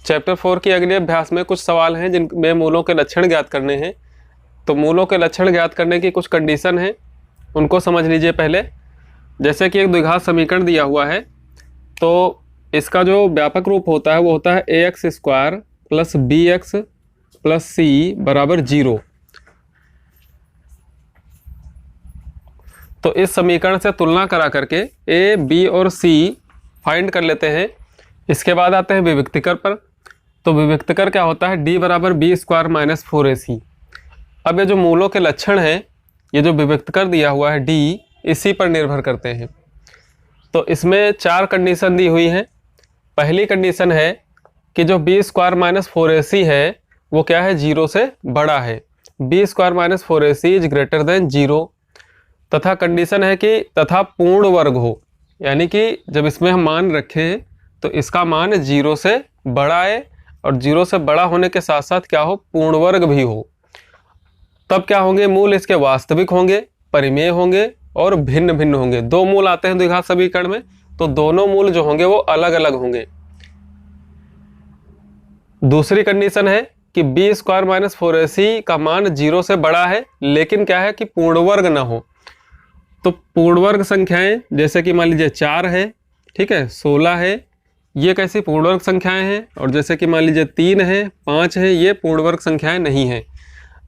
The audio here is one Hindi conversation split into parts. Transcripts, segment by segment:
चैप्टर 4 की अगले अभ्यास में कुछ सवाल हैं जिनमें मूलों के लक्षण ज्ञात करने हैं। तो मूलों के लक्षण ज्ञात करने की कुछ कंडीशन है, उनको समझ लीजिए पहले। जैसे कि एक द्विघात समीकरण दिया हुआ है, तो इसका जो व्यापक रूप होता है वो होता है ax square plus bx plus c बराबर 0। तो इस समीकरण से तुलना करा करके a, b और c फाइंड कर लेते हैं। इसके बाद आते हैं विविक्तिकर पर। तो विविक्तिकर क्या होता है, d बराबर बी स्क्वायर माइनस 4ac। अब ये जो मूलों के लक्षण हैं, ये जो विविक्तिकर दिया हुआ है d, इसी पर निर्भर करते हैं। तो इसमें 4 कंडीशन दी हुई हैं। पहली कंडीशन है कि जो बी स्क्वायर माइनस 4ac है वो क्या है, 0 से बड़ा है। B square minus 4ac is greater than 0। तथा कंडीशन है कि तथा पूर्ण वर्ग हो, यानी कि जब इसमें हम मान रखें तो इसका मान 0 से बड़ा है, और 0 से बड़ा होने के साथ साथ क्या हो, पूर्ण वर्ग भी हो। तब क्या होंगे, मूल इसके वास्तविक होंगे, परिमेय होंगे और भिन्न भिन्न होंगे। 2 मूल आते हैं द्विघात समीकरण में, तो दोनों मूल जो होंगे वो अलग अलग होंगे। दूसरी कंडीशन है कि बी स्क्वायर माइनस 4ac का मान 0 से बड़ा है, लेकिन क्या है कि पूर्ण वर्ग ना हो। तो पूर्ण वर्ग संख्याएं जैसे कि मान लीजिए 4 है, ठीक है, 16 है, ये कैसी पूर्ण वर्ग संख्याएं हैं। और जैसे कि मान लीजिए 3 है, 5 है, ये पूर्ण वर्ग संख्याएं नहीं हैं।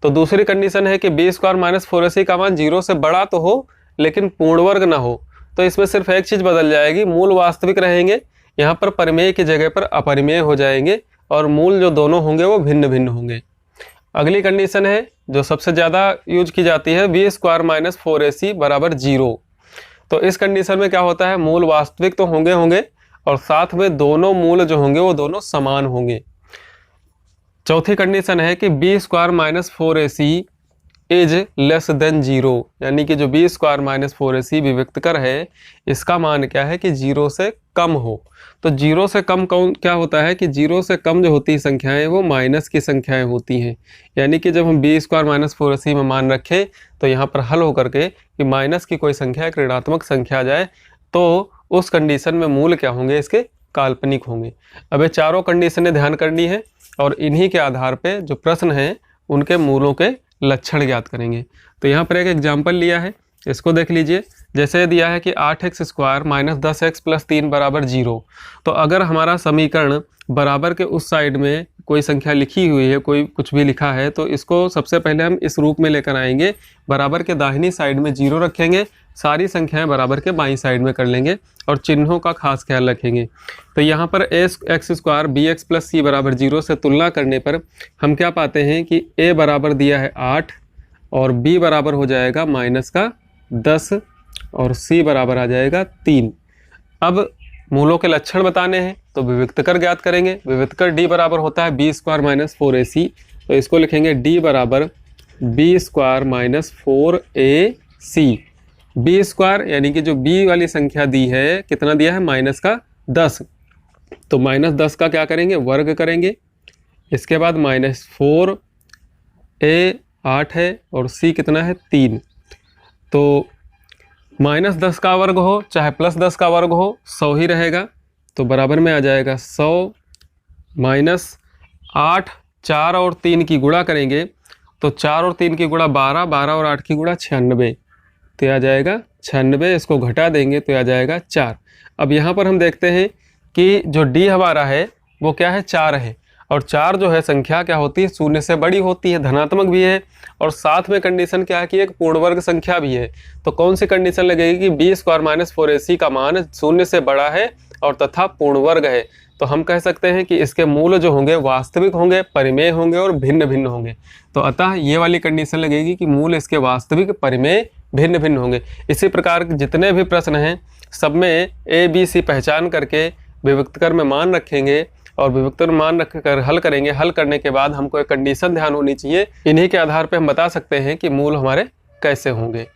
तो दूसरी कंडीशन है कि बी स्क्वायर माइनस 4ac का मान 0 से बड़ा तो हो लेकिन पूर्ण वर्ग ना हो। तो इसमें सिर्फ एक चीज़ बदल जाएगी, मूल वास्तविक रहेंगे, यहाँ पर परिमेय की जगह पर अपरिमेय हो जाएंगे, और मूल जो दोनों होंगे वो भिन्न भिन्न होंगे। अगली कंडीशन है जो सबसे ज़्यादा यूज की जाती है, बी स्क्वायर माइनस 4ac बराबर 0। तो इस कंडीशन में क्या होता है, मूल वास्तविक तो होंगे और साथ में दोनों मूल जो होंगे वो दोनों समान होंगे। चौथी कंडीशन है कि B square minus 4ac is less than 0, यानी कि जो बी स्क्वायर माइनस 4ac विविक्तकर है, इसका मान क्या है कि 0 से कम हो। तो 0 से कम कौन क्या होता है कि 0 से कम जो होती है संख्याएं वो माइनस की संख्याएं होती हैं। यानी कि जब हम बी स्क्वायर माइनस 4ac में मान रखें तो यहाँ पर हल होकर के कि माइनस की कोई संख्या एक ऋणात्मक संख्या आ जाए, तो उस कंडीशन में मूल क्या होंगे, इसके काल्पनिक होंगे। अब ये चारों कंडीशनें ध्यान करनी है, और इन्हीं के आधार पे जो प्रश्न हैं उनके मूलों के लक्षण ज्ञात करेंगे। तो यहाँ पर एक एग्जाम्पल लिया है, इसको देख लीजिए। जैसे दिया है कि 8x square minus 10x plus 3 बराबर 0। तो अगर हमारा समीकरण बराबर के उस साइड में कोई संख्या लिखी हुई है, कोई कुछ भी लिखा है, तो इसको सबसे पहले हम इस रूप में लेकर आएंगे। बराबर के दाहिनी साइड में 0 रखेंगे, सारी संख्याएं बराबर के बाईं साइड में कर लेंगे, और चिन्हों का खास ख्याल रखेंगे। तो यहाँ पर x square bx plus c बराबर 0 से तुलना करने पर हम क्या पाते हैं कि a बराबर दिया है 8 और b बराबर हो जाएगा माइनस का 10 और c बराबर आ जाएगा 3। अब मूलों के लक्षण बताने हैं, तो विविक्तकर ज्ञात करेंगे। विविक्तकर d बराबर होता है बी स्क्वायर माइनस 4ac, तो इसको लिखेंगे d बराबर B square minus 4ac। B square यानी कि जो b वाली संख्या दी है, कितना दिया है, माइनस का 10। तो माइनस 10 का क्या करेंगे, वर्ग करेंगे। इसके बाद माइनस 4, a 8 है और c कितना है, 3। तो माइनस 10 का वर्ग हो चाहे प्लस 10 का वर्ग हो, 100 ही रहेगा। तो बराबर में आ जाएगा 100 माइनस 8, 4 और 3 की गुणा करेंगे, तो 4 और 3 की गुणा 12, 12 और 8 की गुणा 96, तो आ जाएगा 96। इसको घटा देंगे तो आ जाएगा 4। अब यहाँ पर हम देखते हैं कि जो d हमारा है वो क्या है, 4 है, और 4 जो है संख्या क्या होती है, 0 से बड़ी होती है, धनात्मक भी है, और साथ में कंडीशन क्या है कि एक पूर्ण वर्ग संख्या भी है। तो कौन सी कंडीशन लगेगी कि बी स्क्वायर माइनस 4ac का मान 0 से बड़ा है और तथा पूर्ण वर्ग है। तो हम कह सकते हैं कि इसके मूल जो होंगे वास्तविक होंगे, परिमेय होंगे और भिन्न भिन्न होंगे। तो अतः ये वाली कंडीशन लगेगी कि मूल इसके वास्तविक, परिमेय, भिन्न भिन्न होंगे। इसी प्रकार जितने भी प्रश्न हैं सब में a b c पहचान करके विविक्तकर में मान रखेंगे, और विविक्तकर में मान रख कर हल करेंगे। हल करने के बाद हमको एक कंडीशन ध्यान होनी चाहिए, इन्हीं के आधार पर हम बता सकते हैं कि मूल हमारे कैसे होंगे।